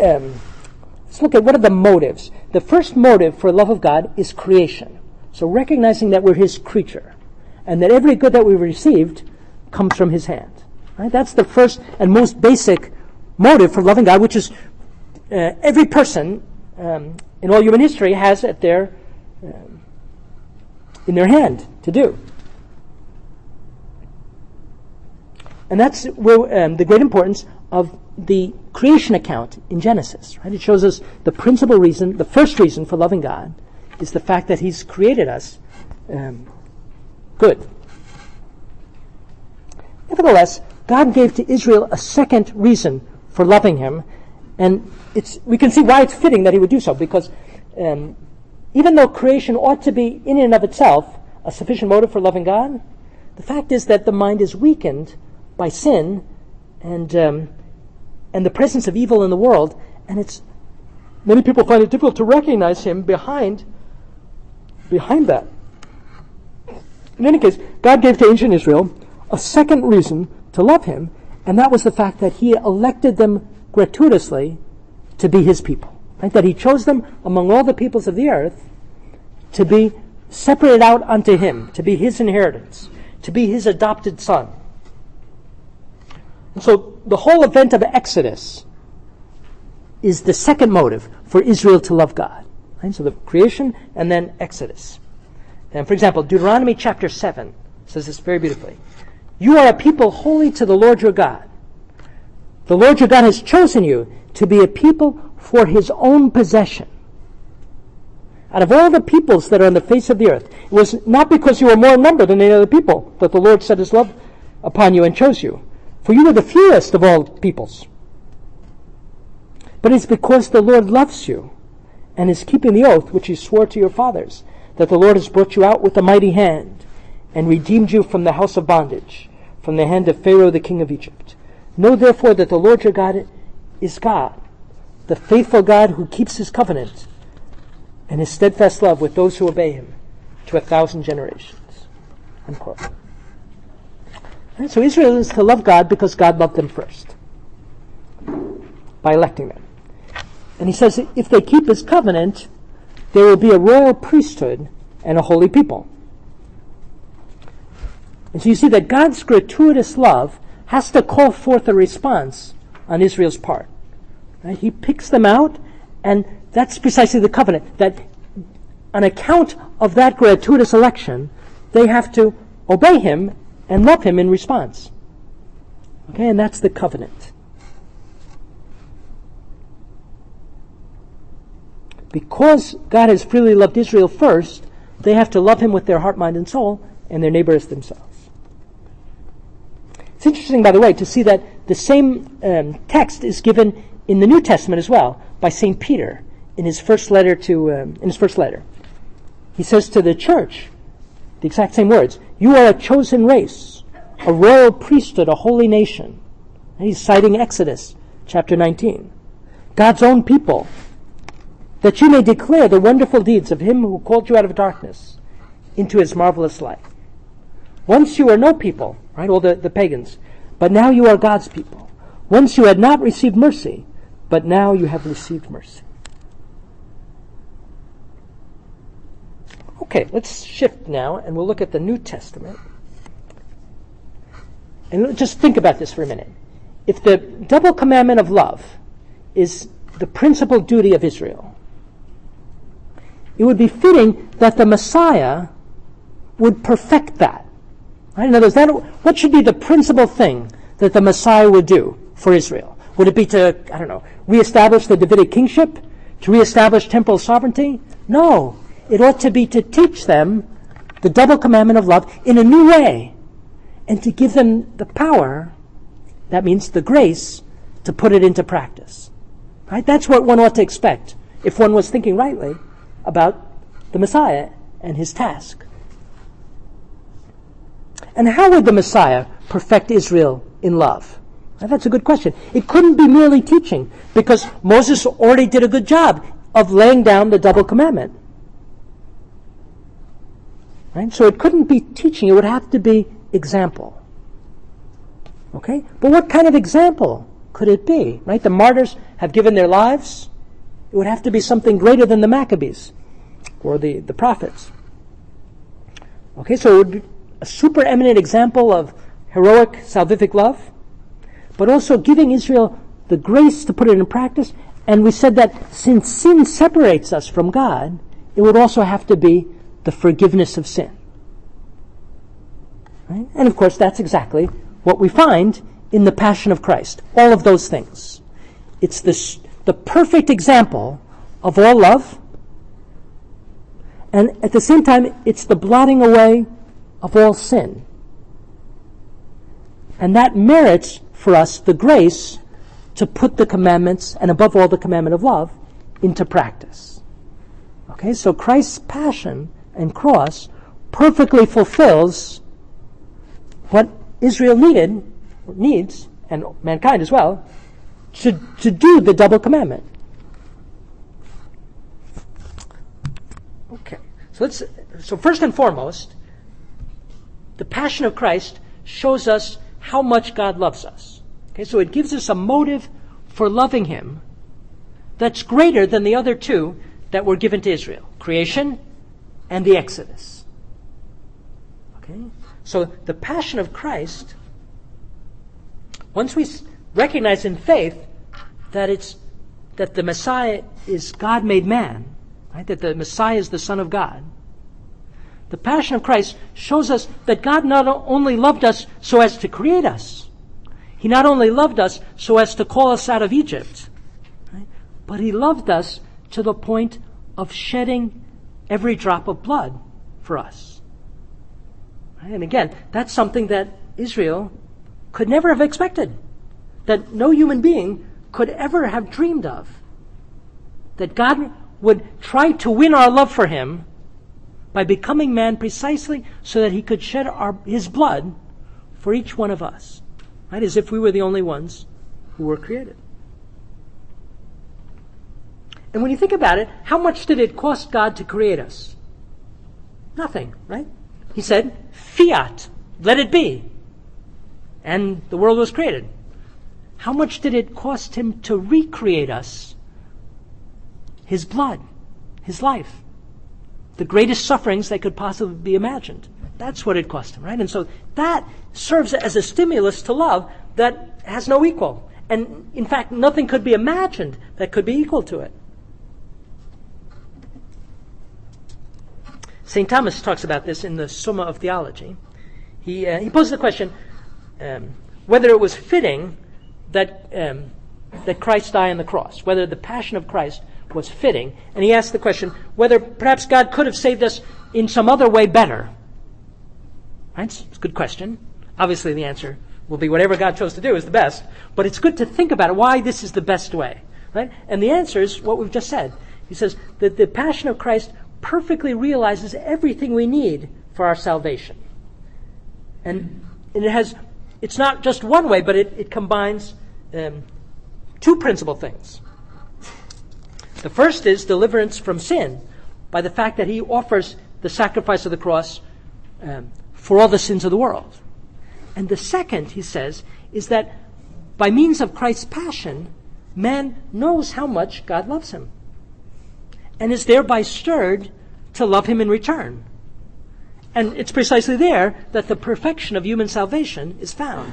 let's look at what are the motives. The first motive for love of God is creation. So recognizing that we're his creature, and that every good that we received comes from his hand. Right? That's the first and most basic motive for loving God, which is every person in all human history has at their in their hand to do. And that's where, the great importance of the creation account in Genesis. Right? It shows us the principal reason, the first reason for loving God is the fact that he's created us good. Nevertheless, God gave to Israel a second reason for loving him, and we can see why it's fitting that he would do so, because even though creation ought to be in and of itself a sufficient motive for loving God, the fact is that the mind is weakened by sin and the presence of evil in the world, and many people find it difficult to recognize him behind that. In any case, God gave to ancient Israel a second reason to love him, and that was the fact that he elected them gratuitously to be his people. Right? That he chose them among all the peoples of the earth to be separated out unto him, to be his inheritance, to be his adopted son. And so the whole event of Exodus is the second motive for Israel to love God. Right? So the creation and then Exodus. And for example, Deuteronomy chapter 7 says this very beautifully. You are a people holy to the Lord your God. The Lord your God has chosen you to be a people for his own possession. Out of all the peoples that are on the face of the earth, it was not because you were more in number than any other people that the Lord set his love upon you and chose you. For you were the fewest of all peoples. But it's because the Lord loves you and is keeping the oath which he swore to your fathers, that the Lord has brought you out with a mighty hand and redeemed you from the house of bondage, from the hand of Pharaoh the king of Egypt. Know therefore that the Lord your God is God, the faithful God who keeps his covenant and his steadfast love with those who obey him to 1,000 generations. Unquote. Right, so Israel is to love God because God loved them first by electing them. And he says if they keep his covenant, there will be a royal priesthood and a holy people. And so you see that God's gratuitous love has to call forth a response on Israel's part. Right? He picks them out, and that's precisely the covenant, that on account of that gratuitous election, they have to obey him and love him in response. Okay, and that's the covenant. Because God has freely loved Israel first, they have to love him with their heart, mind, and soul, and their neighbor as themselves. It's interesting, by the way, to see that the same text is given in the New Testament as well by St. Peter in his first letter. He says to the church the exact same words: "You are a chosen race, a royal priesthood, a holy nation." And he's citing Exodus chapter 19, God's own people. that you may declare the wonderful deeds of him who called you out of darkness into his marvelous light. Once you were no people, right, all the pagans, but now you are God's people. Once you had not received mercy, but now you have received mercy. Okay, let's shift now, and we'll look at the New Testament. And just think about this for a minute. If the double commandment of love is the principal duty of Israel, it would be fitting that the Messiah would perfect that. Right? In other words, what should be the principal thing that the Messiah would do for Israel? Would it be to, reestablish the Davidic kingship? To reestablish temporal sovereignty? No. It ought to be to teach them the double commandment of love in a new way, and to give them the power, that means the grace, to put it into practice. Right? That's what one ought to expect if one was thinking rightly about the Messiah and his task. And how would the Messiah perfect Israel in love? Now, that's a good question. It couldn't be merely teaching, because Moses already did a good job of laying down the double commandment. Right? So it couldn't be teaching, it would have to be example. Okay? But what kind of example could it be? Right? The martyrs have given their lives. It would have to be something greater than the Maccabees or the prophets. Okay, so it would be a supereminent example of heroic salvific love, but also giving Israel the grace to put it in practice. And we said that since sin separates us from God, it would also have to be the forgiveness of sin. Right? And of course, that's exactly what we find in the Passion of Christ. All of those things. It's the perfect example of all love, and at the same time, it's the blotting away of all sin. And that merits for us the grace to put the commandments, and above all the commandment of love, into practice. Okay, so Christ's passion and cross perfectly fulfills what Israel needs, and mankind as well, to do the double commandment. Okay, so first and foremost, the Passion of Christ shows us how much God loves us. Okay, so it gives us a motive for loving him that's greater than the other two that were given to Israel, creation and the Exodus. Okay, so the Passion of Christ, once we recognize in faith that the Messiah is God made man, right? That the Messiah is the Son of God, the Passion of Christ shows us that God not only loved us so as to create us, he not only loved us so as to call us out of Egypt, right? But he loved us to the point of shedding every drop of blood for us. Right? And again, that's something that Israel could never have expected, that no human being could ever have dreamed of, that God would try to win our love for him by becoming man precisely so that he could shed his blood for each one of us, right? As if we were the only ones who were created. And when you think about it, how much did it cost God to create us? Nothing, right? He said, fiat, let it be. And the world was created. How much did it cost him to recreate us? His blood, his life. The greatest sufferings that could possibly be imagined. That's what it cost him, right? And so that serves as a stimulus to love that has no equal. And in fact, nothing could be imagined that could be equal to it. St. Thomas talks about this in the Summa of Theology. He poses the question whether it was fitting that Christ die on the cross, whether the Passion of Christ was fitting, and he asked the question whether perhaps God could have saved us in some other way better. Right? It's a good question. Obviously the answer will be whatever God chose to do is the best, but it's good to think about it, why this is the best way. Right? And the answer is what we've just said. He says that the Passion of Christ perfectly realizes everything we need for our salvation. And it's not just one way, but it combines two principal things. The first is deliverance from sin by the fact that he offers the sacrifice of the cross for all the sins of the world. And the second, he says, is that by means of Christ's passion, man knows how much God loves him and is thereby stirred to love him in return. And it's precisely there that the perfection of human salvation is found.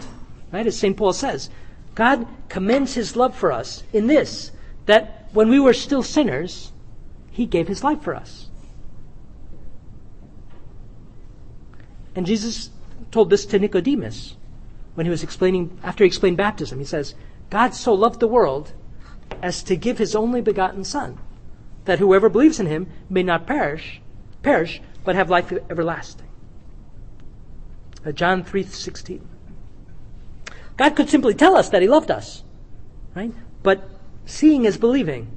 Right? As St. Paul says, God commends his love for us in this, that when we were still sinners, he gave his life for us. And Jesus told this to Nicodemus when he was explaining, after he explained baptism. He says, God so loved the world as to give his only begotten Son, that whoever believes in him may not perish, but have life everlasting. John 3:16. God could simply tell us that he loved us, right? But seeing is believing.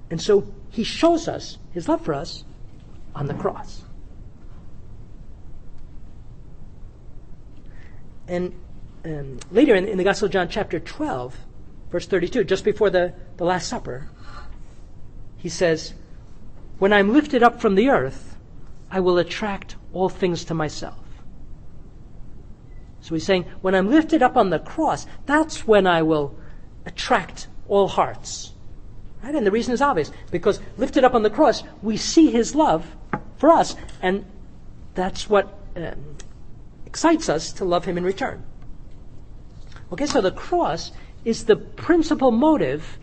And so he shows us his love for us on the cross. And later in the Gospel of John chapter 12, verse 32, just before the Last Supper, he says, when I'm lifted up from the earth, I will attract all things to myself. So he's saying, when I'm lifted up on the cross, that's when I will attract all hearts. Right? And the reason is obvious, because lifted up on the cross, we see his love for us, and that's what excites us to love him in return. Okay, so the cross is the principal motive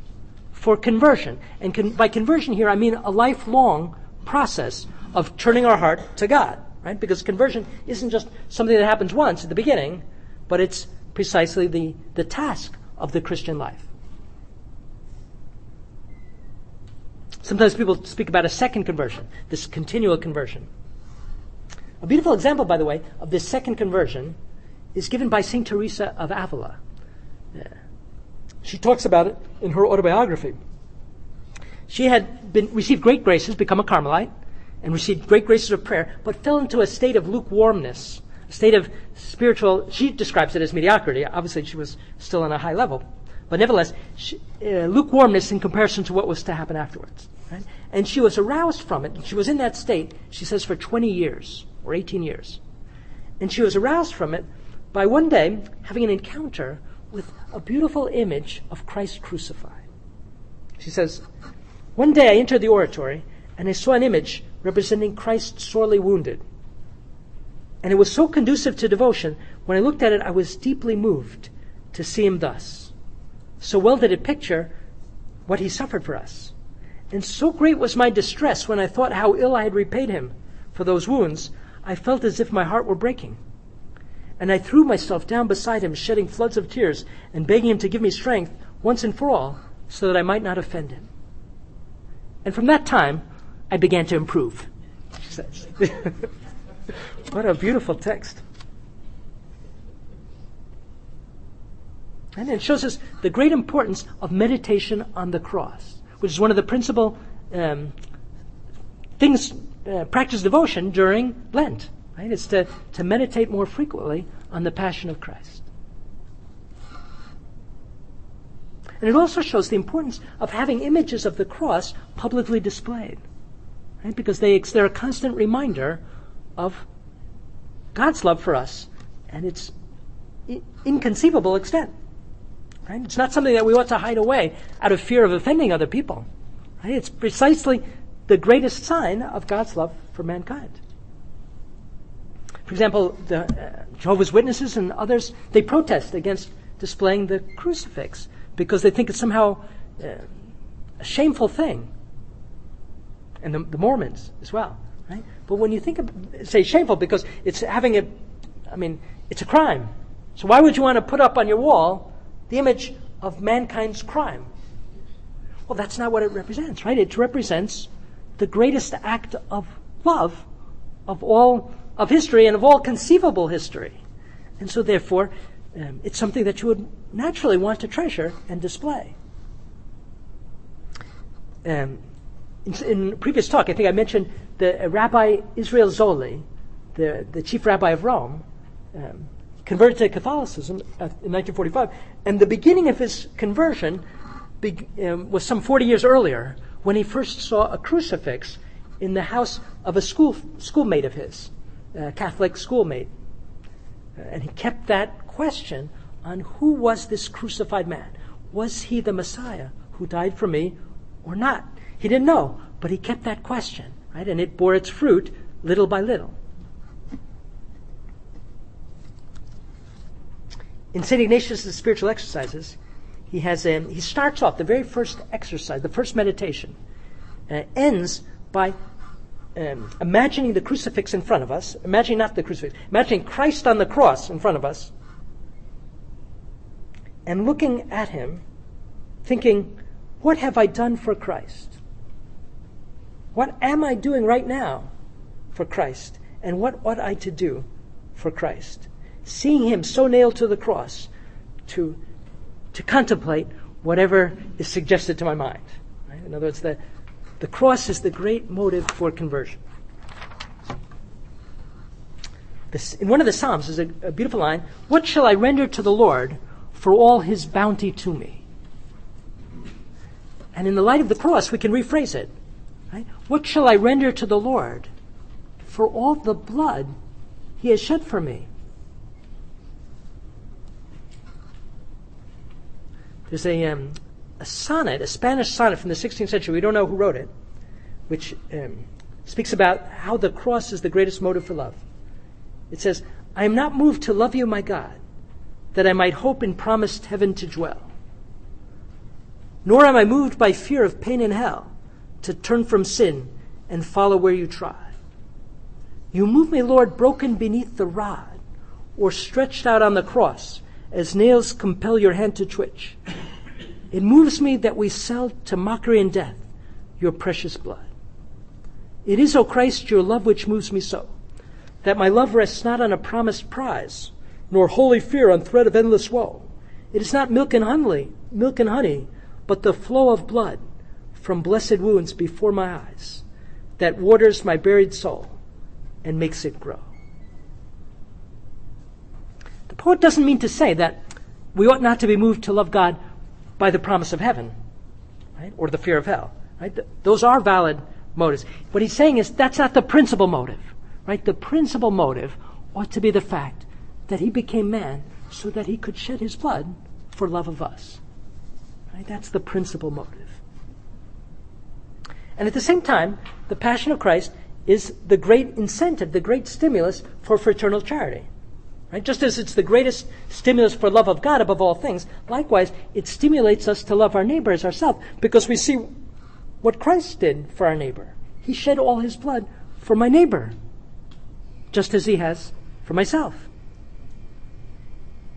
for conversion. And by conversion here, I mean a lifelong process of turning our heart to God. Right? Because conversion isn't just something that happens once at the beginning, but it's precisely the task of the Christian life. Sometimes people speak about a second conversion, this continual conversion. A beautiful example, by the way, of this second conversion is given by St. Teresa of Avila. She talks about it in her autobiography. She had received great graces, become a Carmelite, and received great graces of prayer, but fell into a state of lukewarmness, a state of spiritual, she describes it as mediocrity. Obviously, she was still on a high level. But nevertheless, lukewarmness in comparison to what was to happen afterwards. Right? And she was aroused from it. She was in that state, she says, for 20 years, or 18 years. And she was aroused from it by one day having an encounter with a beautiful image of Christ crucified. She says, one day I entered the oratory, and I saw an image representing Christ sorely wounded. And it was so conducive to devotion, when I looked at it, I was deeply moved to see him thus. So well did it picture what he suffered for us. And so great was my distress when I thought how ill I had repaid him for those wounds, I felt as if my heart were breaking. And I threw myself down beside him, shedding floods of tears, and begging him to give me strength once and for all, so that I might not offend him. And from that time, I began to improve, she says. What a beautiful text. And it shows us the great importance of meditation on the cross, which is one of the principal things, practice devotion during Lent. Right? It's to meditate more frequently on the passion of Christ. And it also shows the importance of having images of the cross publicly displayed. Right? Because they're a constant reminder of God's love for us and its inconceivable extent. Right? It's not something that we ought to hide away out of fear of offending other people. Right? It's precisely the greatest sign of God's love for mankind. For example, the Jehovah's Witnesses and others, they protest against displaying the crucifix because they think it's somehow a shameful thing. And the Mormons as well. Right? But when you think of, say, shameful because it's it's a crime. So why would you want to put up on your wall the image of mankind's crime? Well, that's not what it represents, right? It represents the greatest act of love of all of history and of all conceivable history. And so therefore, it's something that you would naturally want to treasure and display. In previous talk, I think I mentioned the Rabbi Israel Zoli, the chief rabbi of Rome, converted to Catholicism in 1945. And the beginning of his conversion was some 40 years earlier when he first saw a crucifix in the house of a schoolmate of his, a Catholic schoolmate. And he kept that question on who was this crucified man? Was he the Messiah who died for me or not? He didn't know, but he kept that question, right? And it bore its fruit little by little. In St. Ignatius' spiritual exercises, he starts off the very first exercise, the first meditation, ends by imagining the crucifix in front of us, imagining Christ on the cross in front of us, and looking at him, thinking, what have I done for Christ? What am I doing right now for Christ? And what ought I to do for Christ? Seeing him so nailed to the cross, to contemplate whatever is suggested to my mind. Right? In other words, the cross is the great motive for conversion. In one of the Psalms is a beautiful line, what shall I render to the Lord for all his bounty to me? And in the light of the cross, we can rephrase it. Right? What shall I render to the Lord for all the blood he has shed for me? There's a sonnet, a Spanish sonnet from the 16th century, we don't know who wrote it, which speaks about how the cross is the greatest motive for love. It says, I am not moved to love you, my God, that I might hope in promised heaven to dwell. Nor am I moved by fear of pain in hell, to turn from sin and follow where you trod. You move me, Lord, broken beneath the rod, or stretched out on the cross, as nails compel your hand to twitch. It moves me that we sell to mockery and death your precious blood. It is, O Christ, your love which moves me so, that my love rests not on a promised prize, nor holy fear on thread of endless woe. It is not milk and honey, but the flow of blood from blessed wounds before my eyes, that waters my buried soul and makes it grow. The poet doesn't mean to say that we ought not to be moved to love God by the promise of heaven, right, or the fear of hell. Right? Those are valid motives. What he's saying is that's not the principal motive. Right? The principal motive ought to be the fact that he became man so that he could shed his blood for love of us. Right? That's the principal motive. And at the same time, the Passion of Christ is the great incentive, the great stimulus for fraternal charity. Right? Just as it's the greatest stimulus for love of God above all things, likewise, it stimulates us to love our neighbor as ourselves because we see what Christ did for our neighbor. He shed all his blood for my neighbor, just as he has for myself.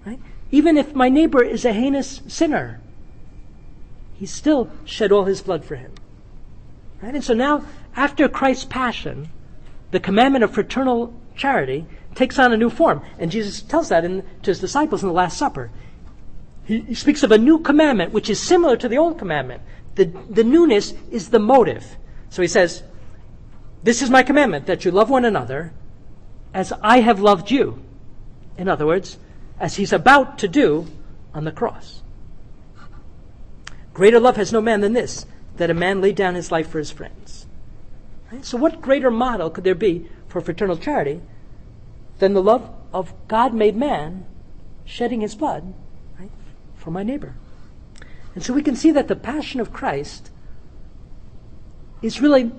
Right? Even if my neighbor is a heinous sinner, he still shed all his blood for him. Right? And so now, after Christ's passion, the commandment of fraternal charity takes on a new form. And Jesus tells that to his disciples in the Last Supper. He speaks of a new commandment, which is similar to the old commandment. The newness is the motive. So he says, this is my commandment, that you love one another as I have loved you. In other words, as he's about to do on the cross. Greater love has no man than this, that a man lay down his life for his friends. Right? So what greater model could there be for fraternal charity than the love of God made man shedding his blood, right, for my neighbor? And so we can see that the Passion of Christ is really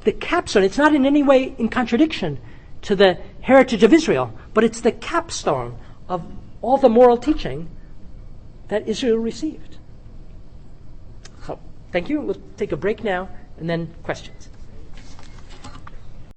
the capstone. It's not in any way in contradiction to the heritage of Israel, but it's the capstone of all the moral teaching that Israel received. So, thank you. We'll take a break now and then questions.